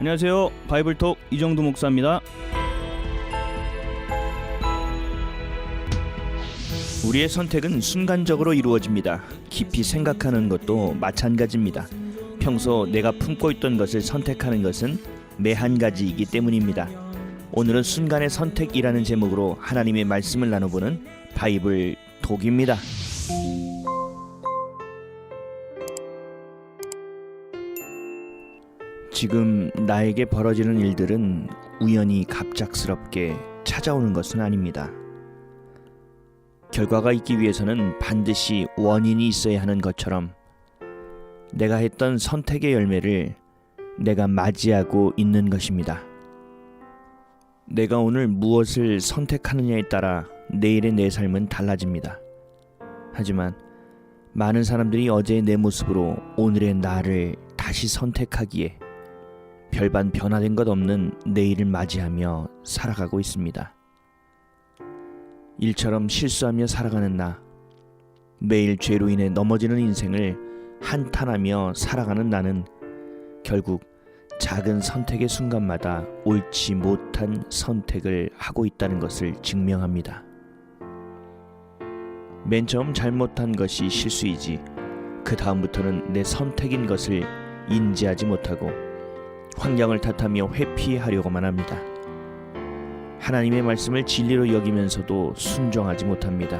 안녕하세요. 바이블톡 이정도 목사입니다. 우리의 선택은 순간적으로 이루어집니다. 깊이 생각하는 것도 마찬가지입니다. 평소 내가 품고 있던 것을 선택하는 것은 매 한 가지이기 때문입니다. 오늘은 순간의 선택이라는 제목으로 하나님의 말씀을 나눠보는 바이블톡입니다. 지금 나에게 벌어지는 일들은 우연히 갑작스럽게 찾아오는 것은 아닙니다. 결과가 있기 위해서는 반드시 원인이 있어야 하는 것처럼 내가 했던 선택의 열매를 내가 맞이하고 있는 것입니다. 내가 오늘 무엇을 선택하느냐에 따라 내일의 내 삶은 달라집니다. 하지만 많은 사람들이 어제의 내 모습으로 오늘의 나를 다시 선택하기에 별반 변화된 것 없는 내일을 맞이하며 살아가고 있습니다. 일처럼 실수하며 살아가는 나, 매일 죄로 인해 넘어지는 인생을 한탄하며 살아가는 나는 결국 작은 선택의 순간마다 옳지 못한 선택을 하고 있다는 것을 증명합니다. 맨 처음 잘못한 것이 실수이지 그 다음부터는 내 선택인 것을 인지하지 못하고 환경을 탓하며 회피하려고만 합니다. 하나님의 말씀을 진리로 여기면서도 순종하지 못합니다.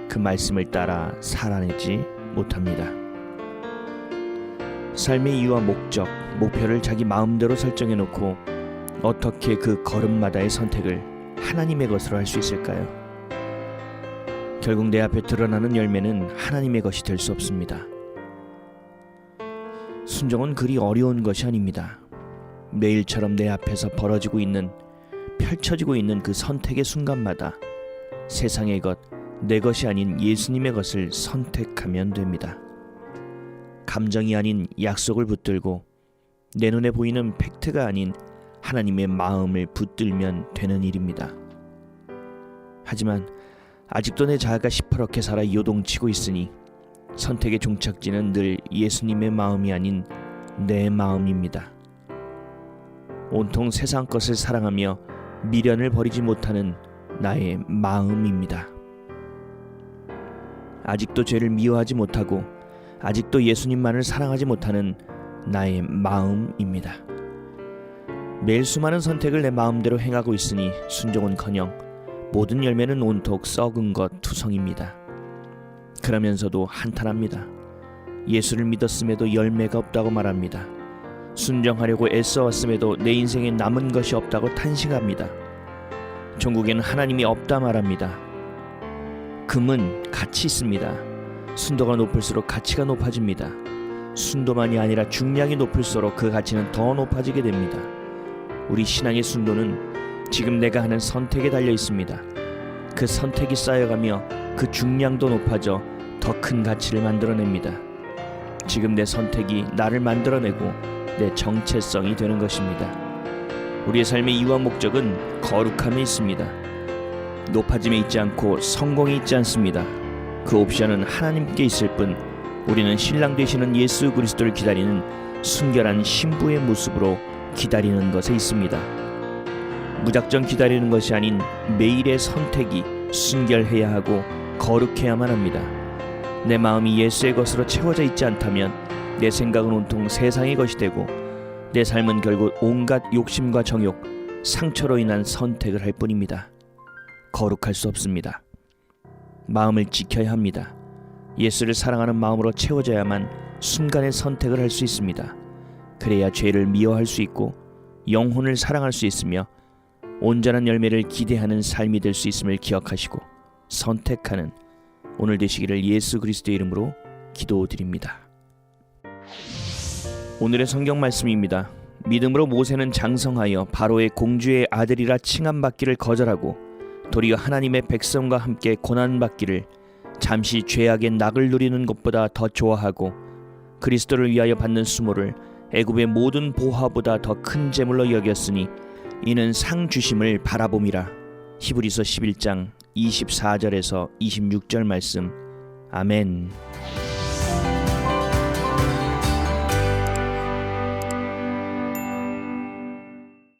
그 말씀을 따라 살아내지 못합니다. 삶의 이유와 목적, 목표를 자기 마음대로 설정해놓고 어떻게 그 걸음마다의 선택을 하나님의 것으로 할 수 있을까요? 결국 내 앞에 드러나는 열매는 하나님의 것이 될 수 없습니다. 순종은 그리 어려운 것이 아닙니다. 매일처럼 내 앞에서 펼쳐지고 있는 그 선택의 순간마다 세상의 것, 내 것이 아닌 예수님의 것을 선택하면 됩니다. 감정이 아닌 약속을 붙들고 내 눈에 보이는 팩트가 아닌 하나님의 마음을 붙들면 되는 일입니다. 하지만 아직도 내 자아가 시퍼렇게 살아 요동치고 있으니 선택의 종착지는 늘 예수님의 마음이 아닌 내 마음입니다. 온통 세상 것을 사랑하며 미련을 버리지 못하는 나의 마음입니다. 아직도 죄를 미워하지 못하고 아직도 예수님만을 사랑하지 못하는 나의 마음입니다. 매일 수많은 선택을 내 마음대로 행하고 있으니 순종은커녕 모든 열매는 온통 썩은 것 투성입니다. 그러면서도 한탄합니다. 예수를 믿었음에도 열매가 없다고 말합니다. 순종하려고 애써왔음에도 내 인생에 남은 것이 없다고 탄식합니다. 종국에는 하나님이 없다 말합니다. 금은 가치 있습니다. 순도가 높을수록 가치가 높아집니다. 순도만이 아니라 중량이 높을수록 그 가치는 더 높아지게 됩니다. 우리 신앙의 순도는 지금 내가 하는 선택에 달려 있습니다. 그 선택이 쌓여가며 그 중량도 높아져 더 큰 가치를 만들어냅니다. 지금 내 선택이 나를 만들어내고 내 정체성이 되는 것입니다. 우리의 삶의 이유와 목적은 거룩함에 있습니다. 높아짐에 있지 않고 성공에 있지 않습니다. 그 옵션은 하나님께 있을 뿐 우리는 신랑 되시는 예수 그리스도를 기다리는 순결한 신부의 모습으로 기다리는 것에 있습니다. 무작정 기다리는 것이 아닌 매일의 선택이 순결해야 하고 거룩해야만 합니다. 내 마음이 예수의 것으로 채워져 있지 않다면 내 생각은 온통 세상의 것이 되고 내 삶은 결국 온갖 욕심과 정욕, 상처로 인한 선택을 할 뿐입니다. 거룩할 수 없습니다. 마음을 지켜야 합니다. 예수를 사랑하는 마음으로 채워져야만 순간의 선택을 할 수 있습니다. 그래야 죄를 미워할 수 있고 영혼을 사랑할 수 있으며 온전한 열매를 기대하는 삶이 될 수 있음을 기억하시고 선택하는 오늘 되시기를 예수 그리스도의 이름으로 기도드립니다. 오늘의 성경 말씀입니다. 믿음으로 모세는 장성하여 바로의 공주의 아들이라 칭함받기를 거절하고 도리어 하나님의 백성과 함께 고난받기를 잠시 죄악의 낙을 누리는 것보다 더 좋아하고 그리스도를 위하여 받는 수모를 애굽의 모든 보화보다 더 큰 재물로 여겼으니 이는 상 주심을 바라봄이라. 히브리서 11장 24절에서 26절 말씀. 아멘.